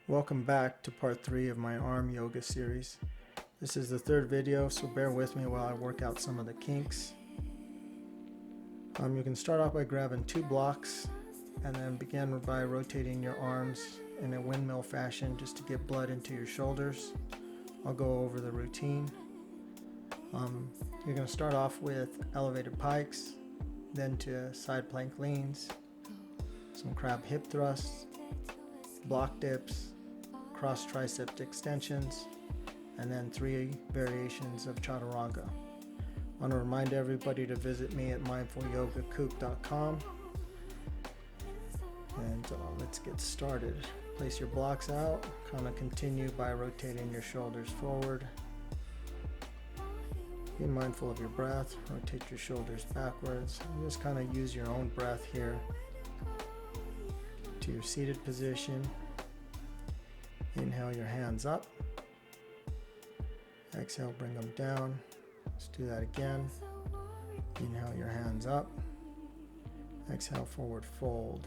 Welcome back to part 3 of my arm yoga series. This is the third video, so bear with me while I work out some of the kinks. You can start off by grabbing 2 blocks and then begin by rotating your arms in a windmill fashion just to get blood into your shoulders. I'll go over the routine. You're going to start off with elevated pikes, then to side plank leans, some crab hip thrusts, block dips, cross tricep extensions, and then 3 variations of chaturanga. I want to remind everybody to visit me at mindfulyogakook.com. And let's get started. Place your blocks out, kind of continue by rotating your shoulders forward. Be mindful of your breath, rotate your shoulders backwards, and just kind of use your own breath here to your seated position. Inhale your hands up. Exhale, bring them down. Let's do that again. Inhale your hands up. Exhale, forward fold.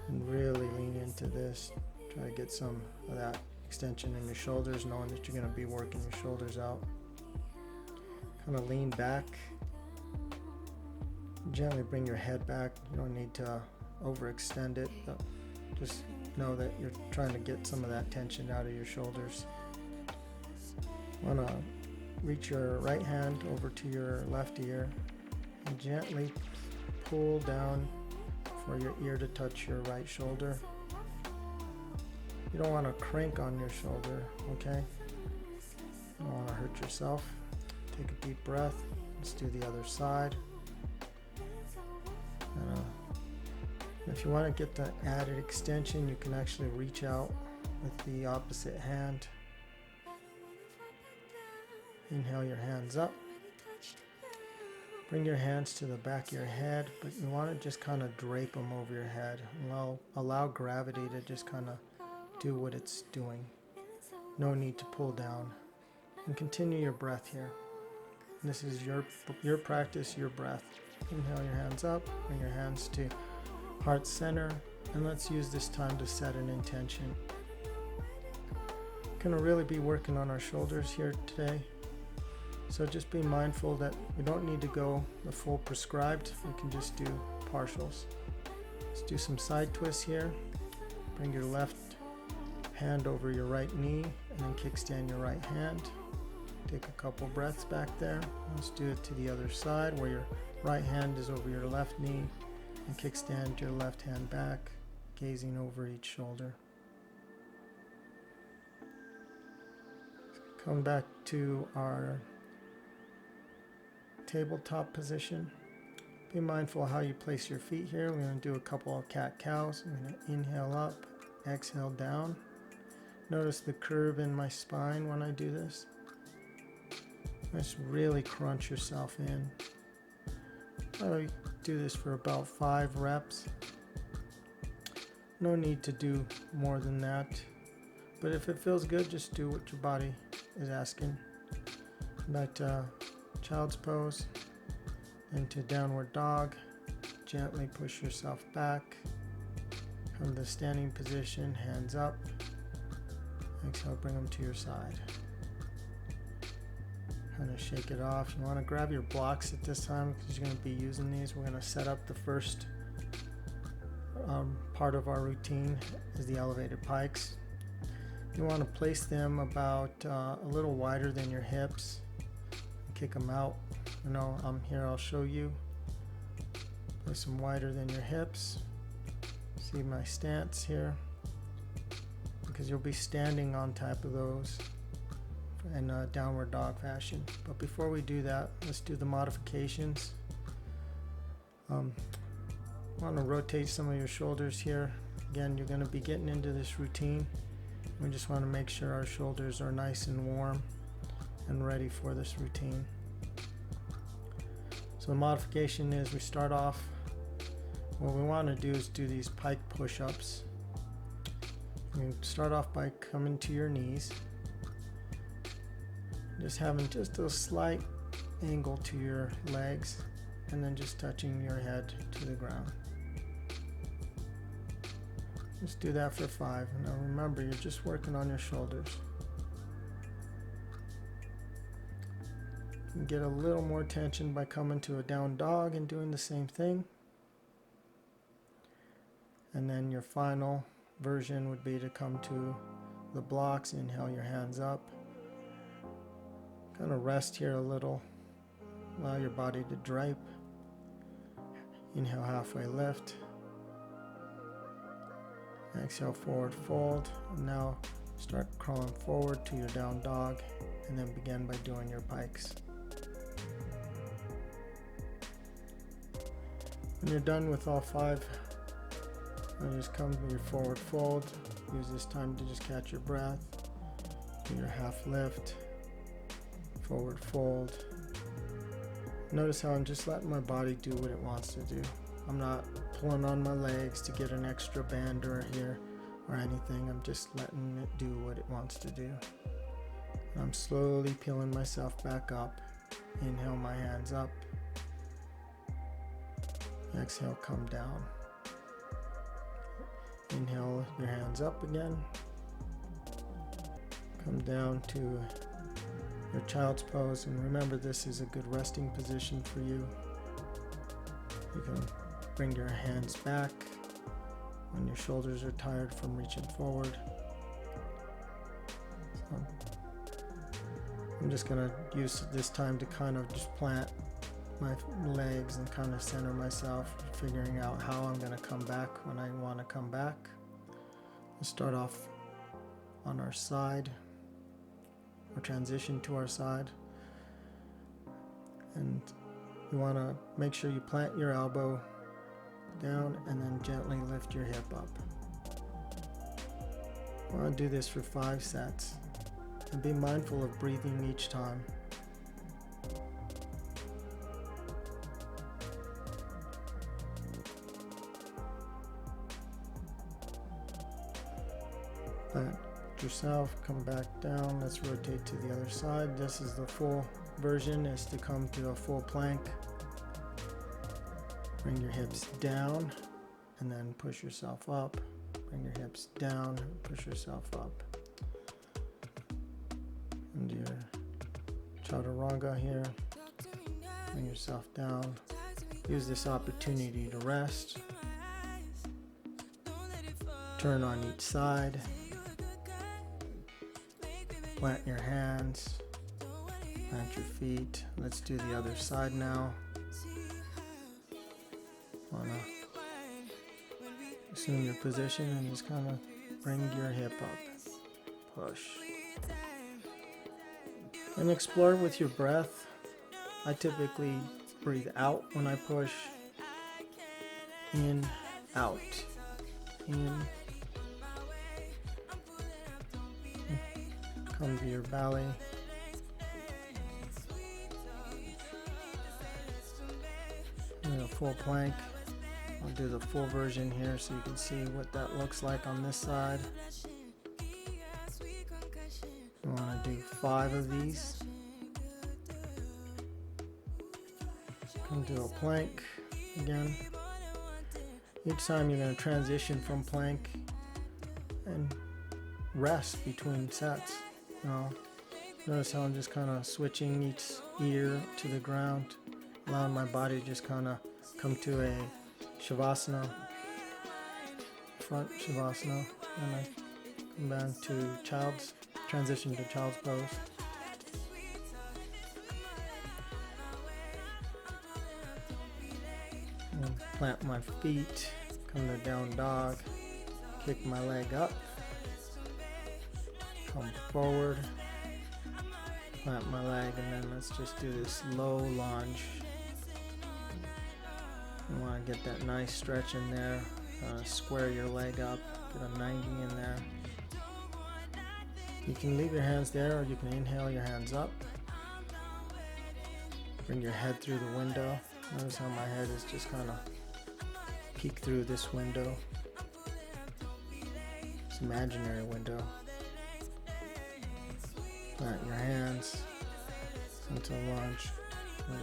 And really lean into this. Try to get some of that extension in your shoulders, knowing that you're going to be working your shoulders out. Kind of lean back. Gently bring your head back. You don't need to overextend it. Just know that you're trying to get some of that tension out of your shoulders. Want to reach your right hand over to your left ear and gently pull down for your ear to touch your right shoulder. You don't want to crank on your shoulder, okay? You don't want to hurt yourself. Take a deep breath. Let's do the other side. If you want to get the added extension, you can actually reach out with the opposite hand. Inhale your hands up. Bring your hands to the back of your head, but you want to just kind of drape them over your head. Allow gravity to just kind of do what it's doing. No need to pull down. And continue your breath here. This is your practice, your breath. Inhale your hands up. Bring your hands to heart center, and let's use this time to set an intention. We're going to really be working on our shoulders here today, so just be mindful that we don't need to go the full prescribed. We can just do partials. Let's do some side twists here. Bring your left hand over your right knee and then kickstand your right hand. Take a couple breaths back there. Let's do it to the other side where your right hand is over your left knee, and kickstand your left hand back, gazing over each shoulder. Come back to our tabletop position. Be mindful how you place your feet here. We're going to do a couple of cat-cows. I'm going to inhale up, exhale down. Notice the curve in my spine when I do this. Just really crunch yourself in. Probably do this for about 5 reps. No need to do more than that, but if it feels good, just do what your body is asking. Back to child's pose, into downward dog. Gently push yourself back. Come to the standing position, hands up. Exhale, bring them to your side. Kind of shake it off. You want to grab your blocks at this time because you're going to be using these. We're going to set up the first part of our routine is the elevated pikes. You want to place them about a little wider than your hips. Kick them out. Here I'll show you. Place them wider than your hips. See my stance here, because you'll be standing on top of those in a downward dog fashion. But before we do that, let's do the modifications. Want to rotate some of your shoulders here. Again, you're going to be getting into this routine. We just want to make sure our shoulders are nice and warm and ready for this routine. So the modification is we start off, what we want to do is do these pike push-ups. You start off by coming to your knees. Just having just a slight angle to your legs, and then just touching your head to the ground. Just do that for 5. Now remember, you're just working on your shoulders. You can get a little more tension by coming to a down dog and doing the same thing. And then your final version would be to come to the blocks, inhale your hands up. Kind of rest here a little. Allow your body to drape. Inhale, halfway lift. Exhale, forward fold. And now start crawling forward to your down dog, and then begin by doing your pikes. When you're done with all 5, just come to your forward fold. Use this time to just catch your breath. Do your half lift, forward fold. Notice how I'm just letting my body do what it wants to do. I'm not pulling on my legs to get an extra band or here or anything. I'm just letting it do what it wants to do. I'm slowly peeling myself back up. Inhale, my hands up. Exhale, come down. Inhale, your hands up again. Come down to your child's pose, and remember, this is a good resting position for you. You can bring your hands back when your shoulders are tired from reaching forward. So I'm just going to use this time to kind of just plant my legs and kind of center myself, figuring out how I'm going to come back when I want to come back. Let's start off on our side, or transition to our side, and you want to make sure you plant your elbow down and then gently lift your hip up. I want to do this for 5 sets, and be mindful of breathing each time. Plant yourself, come back down. Let's rotate to the other side. This is the full version, is to come to a full plank. Bring your hips down and then push yourself up. Bring your hips down, push yourself up. And your chaturanga here. Bring yourself down. Use this opportunity to rest. Turn on each side. Plant your hands, plant your feet. Let's do the other side now. Wanna assume your position and just kind of bring your hip up. Push. And explore with your breath. I typically breathe out when I push. In, out. In. Come to your belly. In a full plank. I'll do the full version here so you can see what that looks like on this side. You want to do 5 of these. Come to a plank again. Each time you're going to transition from plank and rest between sets. Notice how I'm just kind of switching each ear to the ground, allowing my body to just kind of come to a shavasana, front shavasana, and I come down to transition to child's pose. And plant my feet, come to down dog, kick my leg up. Come forward, plant my leg, and then let's just do this low lunge. You want to get that nice stretch in there. Square your leg up, get a 90 in there. You can leave your hands there, or you can inhale your hands up. Bring your head through the window. Notice how my head is just kind of peek through this window. It's an imaginary window. Plant your hands into a lunge.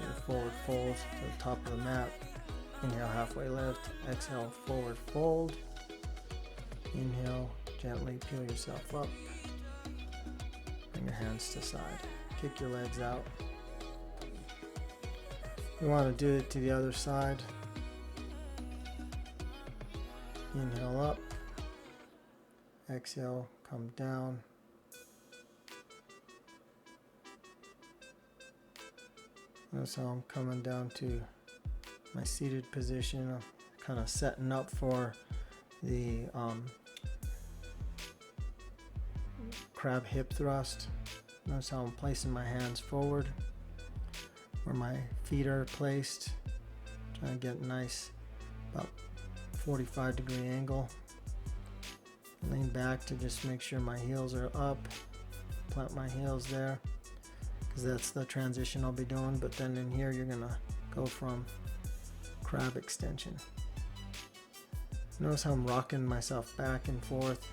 Your forward fold to the top of the mat. Inhale, halfway lift. Exhale, forward fold. Inhale, gently peel yourself up. Bring your hands to the side. Kick your legs out. You want to do it to the other side. Inhale up. Exhale, come down. Notice how I'm coming down to my seated position. I'm kind of setting up for the crab hip thrust. Notice how I'm placing my hands forward where my feet are placed. Trying to get a nice about 45-degree angle. Lean back to just make sure my heels are up. Plant my heels there because that's the transition I'll be doing. But then in here you're gonna go from crab extension. Notice how I'm rocking myself back and forth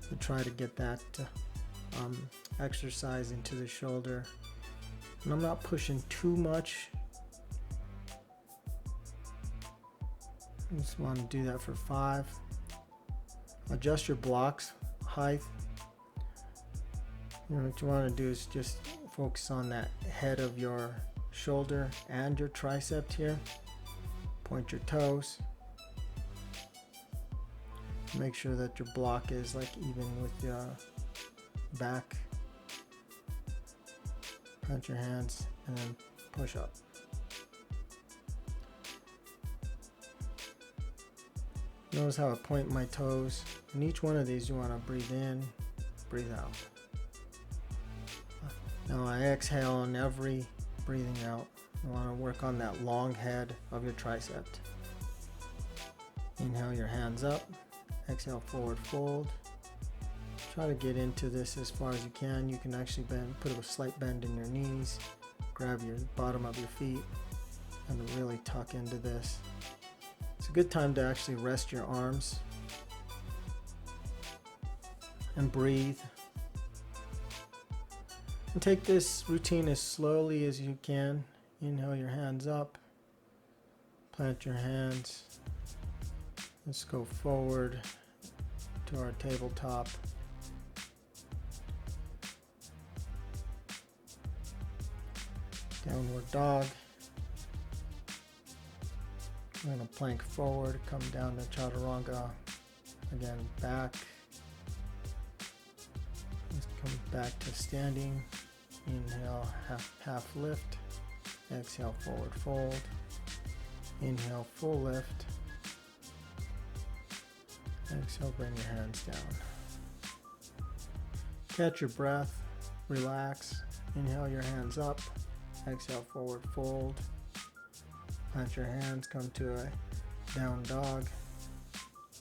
to try to get that exercise into the shoulder. And I'm not pushing too much. I just want to do that for 5. Adjust your blocks height. What you want to do is just focus on that head of your shoulder and your tricep here. Point your toes. Make sure that your block is like even with your back. Plant your hands and then push up. Notice how I point my toes. And each one of these you want to breathe in, breathe out. Now I exhale on every breathing out. You want to work on that long head of your tricep. Inhale your hands up. Exhale, forward fold. Try to get into this as far as you can. You can actually put a slight bend in your knees. Grab your bottom of your feet and really tuck into this. It's a good time to actually rest your arms and breathe. And take this routine as slowly as you can. Inhale your hands up. Plant your hands. Let's go forward to our tabletop. Downward dog. I'm going to plank forward, come down to chaturanga. Again, back. Let's come back to standing. Inhale, half lift. Exhale, forward fold. Inhale, full lift. Exhale, bring your hands down. Catch your breath, relax. Inhale your hands up. Exhale, forward fold. Plant your hands, come to a down dog.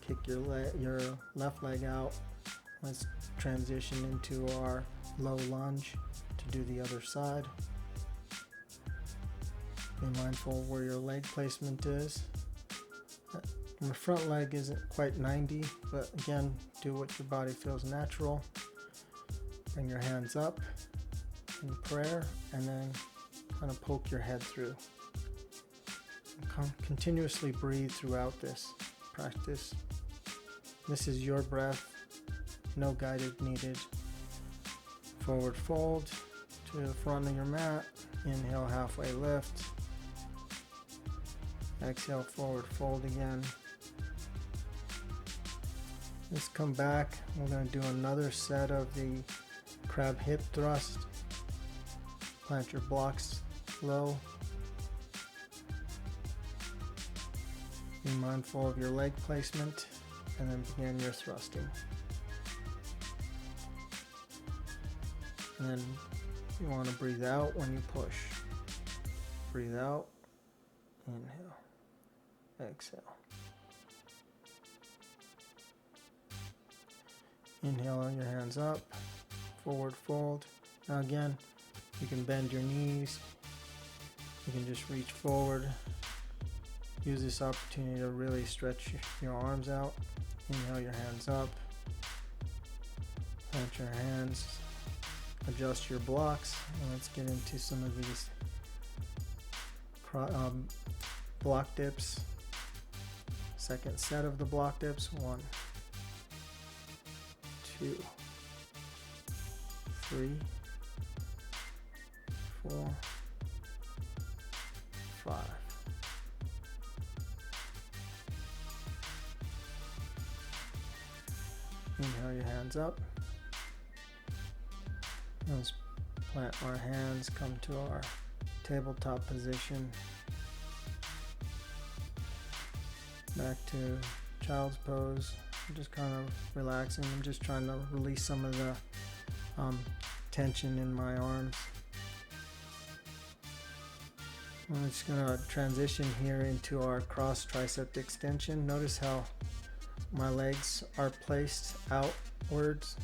Kick your left leg out. Let's transition into our low lunge to do the other side. Be mindful of where your leg placement is. My front leg isn't quite 90, but again, do what your body feels natural. Bring your hands up in prayer and then kind of poke your head through. Continuously breathe throughout this practice. This is your breath, no guided needed. Forward fold to the front of your mat. Inhale, halfway lift. Exhale, forward fold again. Let's come back. We're going to do another set of the crab hip thrust. Plant your blocks low. Be mindful of your leg placement and then begin your thrusting. And then you want to breathe out when you push. Breathe out, inhale, exhale. Inhale, your hands up, forward fold. Now again, you can bend your knees. You can just reach forward. Use this opportunity to really stretch your arms out. Inhale your hands up. Plant your hands. Adjust your blocks. And let's get into some of these block dips. Second set of the block dips. 1, 2, 3, 4, 5. Inhale your hands up. Let's plant our hands, come to our tabletop position. Back to child's pose. I'm just kind of relaxing. I'm just trying to release some of the tension in my arms. I'm just going to transition here into our cross tricep extension. Notice how my legs are placed outwards.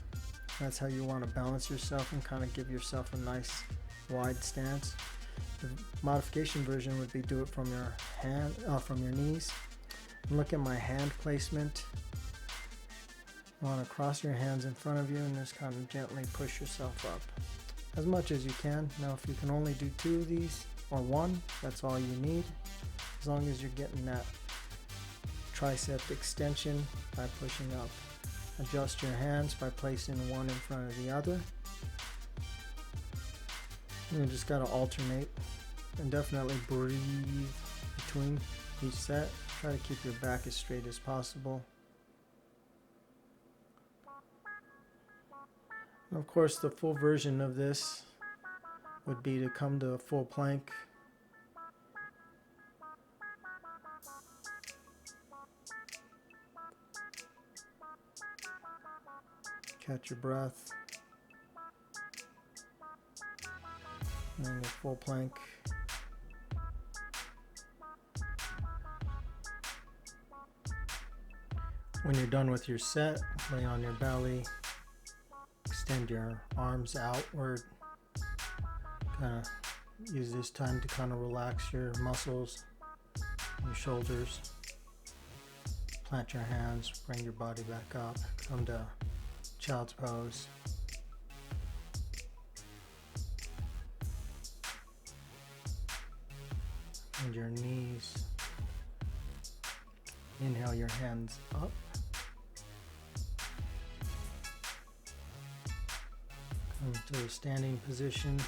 That's how you want to balance yourself and kind of give yourself a nice wide stance. The modification version would be do it from your hand, from your knees. And look at my hand placement. You want to cross your hands in front of you and just kind of gently push yourself up as much as you can. Now if you can only do 2 of these or 1, that's all you need, as long as you're getting that tricep extension by pushing up. Adjust your hands by placing one in front of the other. You just got to alternate and definitely breathe between each set. Try to keep your back as straight as possible. And of course, the full version of this would be to come to a full plank. Catch your breath. And then your full plank. When you're done with your set, lay on your belly. Extend your arms outward. Kind of use this time to kind of relax your muscles, your shoulders. Plant your hands, bring your body back up. Come to child's pose. And your knees. Inhale your hands up. Come to a standing position.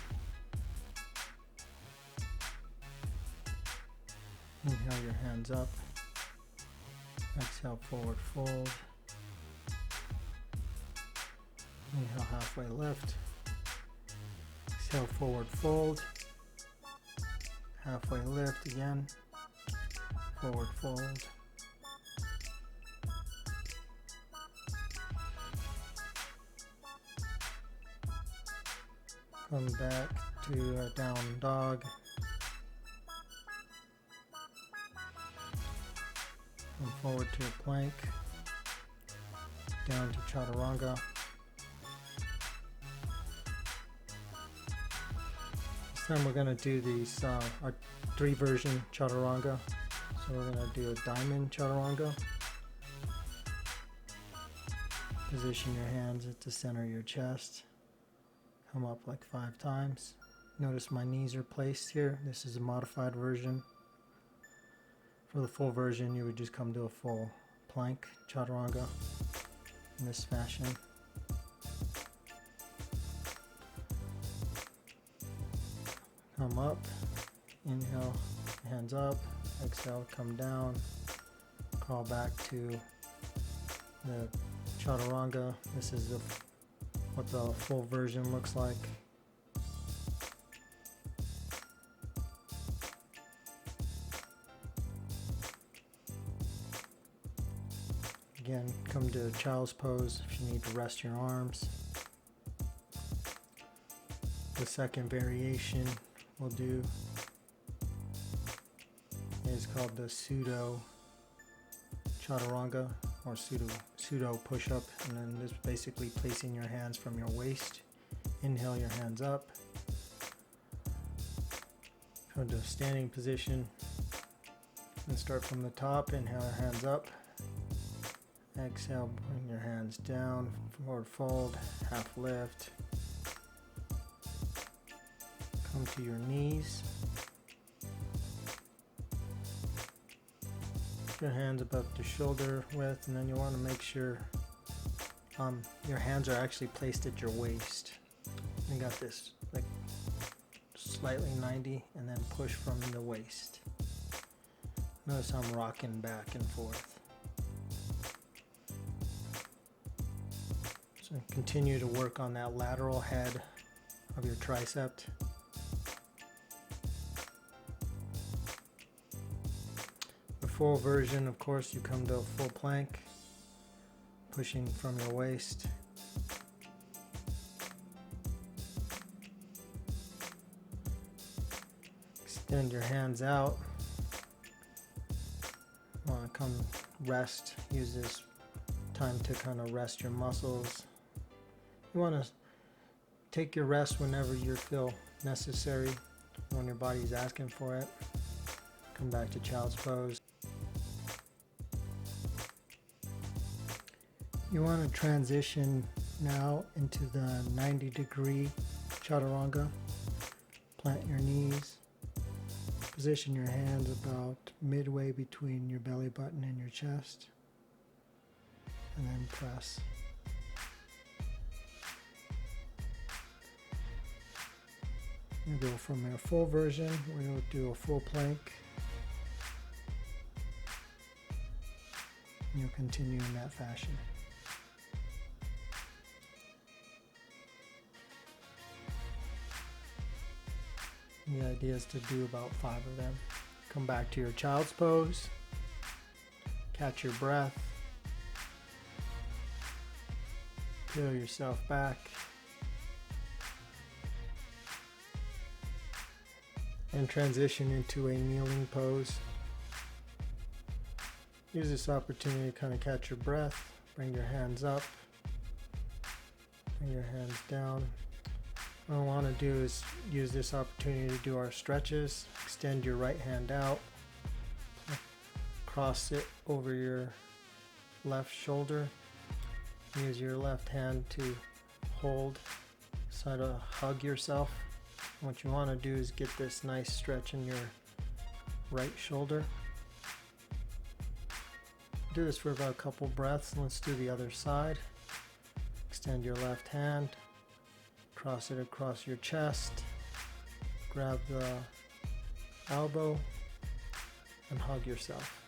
Inhale your hands up. Exhale, forward fold. Inhale, halfway lift. Exhale, forward fold. Halfway lift again. Forward fold. Come back to a down dog. Come forward to a plank. Down to chaturanga. This time we're going to do these our 3 version chaturanga. So we're going to do a diamond chaturanga. Position your hands at the center of your chest. Come up like 5 times. Notice my knees are placed here. This is a modified version. For the full version, you would just come to a full plank chaturanga in this fashion. Come up, inhale, hands up, exhale, come down, crawl back to the chaturanga. This is what the full version looks like. Again, come to child's pose if you need to rest your arms. The second variation we'll do is called the pseudo chaturanga or pseudo push-up, and then this basically placing your hands from your waist. Inhale your hands up. Come to a standing position and start from the top. Inhale your hands up. Exhale, bring your hands down, forward fold, half lift. Come to your knees. Put your hands above the shoulder width, and then you want to make sure your hands are actually placed at your waist. You got this like slightly 90 and then push from the waist. Notice I'm rocking back and forth. So continue to work on that lateral head of your tricep. The full version, of course, you come to a full plank, pushing from your waist. Extend your hands out. Want to come rest. Use this time to kind of rest your muscles. You want to take your rest whenever you feel necessary, when your body's asking for it. Come back to child's pose. You want to transition now into the 90-degree chaturanga. Plant your knees. Position your hands about midway between your belly button and your chest. And then press. You go from a full version, we'll do a full plank. And you'll continue in that fashion. The idea is to do about 5 of them. Come back to your child's pose. Catch your breath. Peel yourself back. And transition into a kneeling pose. Use this opportunity to kind of catch your breath. Bring your hands up. Bring your hands down. What I want to do is use this opportunity to do our stretches. Extend your right hand out. Cross it over your left shoulder. Use your left hand to hold, sort of hug yourself. What you want to do is get this nice stretch in your right shoulder. Do this for about a couple breaths. Let's do the other side. Extend your left hand. Cross it across your chest, grab the elbow, and hug yourself.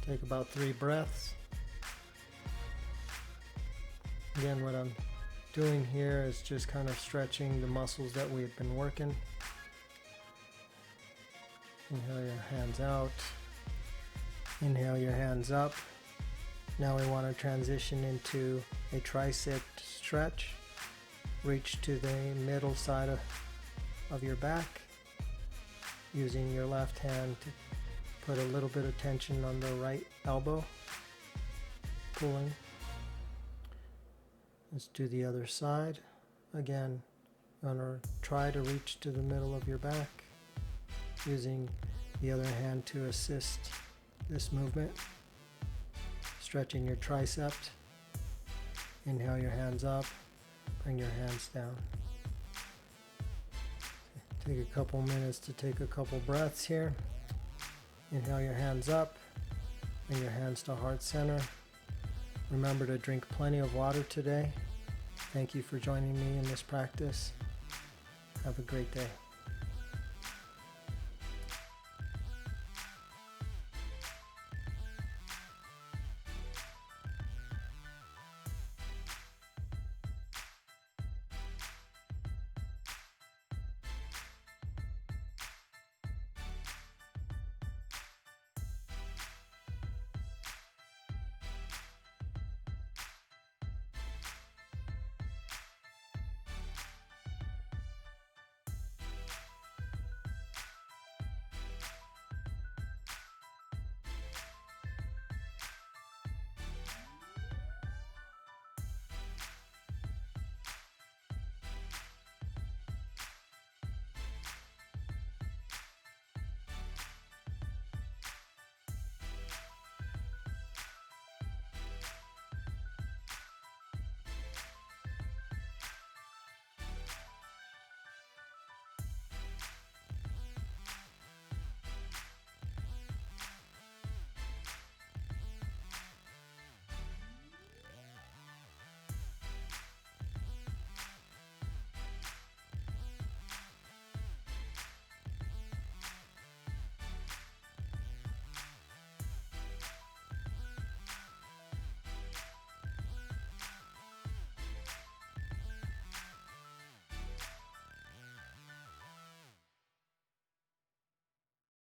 Take about 3 breaths. Again, what I'm doing here is just kind of stretching the muscles that we've been working. Inhale your hands out. Inhale your hands up. Now we want to transition into a tricep stretch. Reach to the middle side of your back, using your left hand to put a little bit of tension on the right elbow, pulling. Let's do the other side. Again, you're going to try to reach to the middle of your back, using the other hand to assist this movement. Stretching your tricep. Inhale your hands up. Bring your hands down. Take a couple minutes to take a couple breaths here. Inhale your hands up. Bring your hands to heart center. Remember to drink plenty of water today. Thank you for joining me in this practice. Have a great day.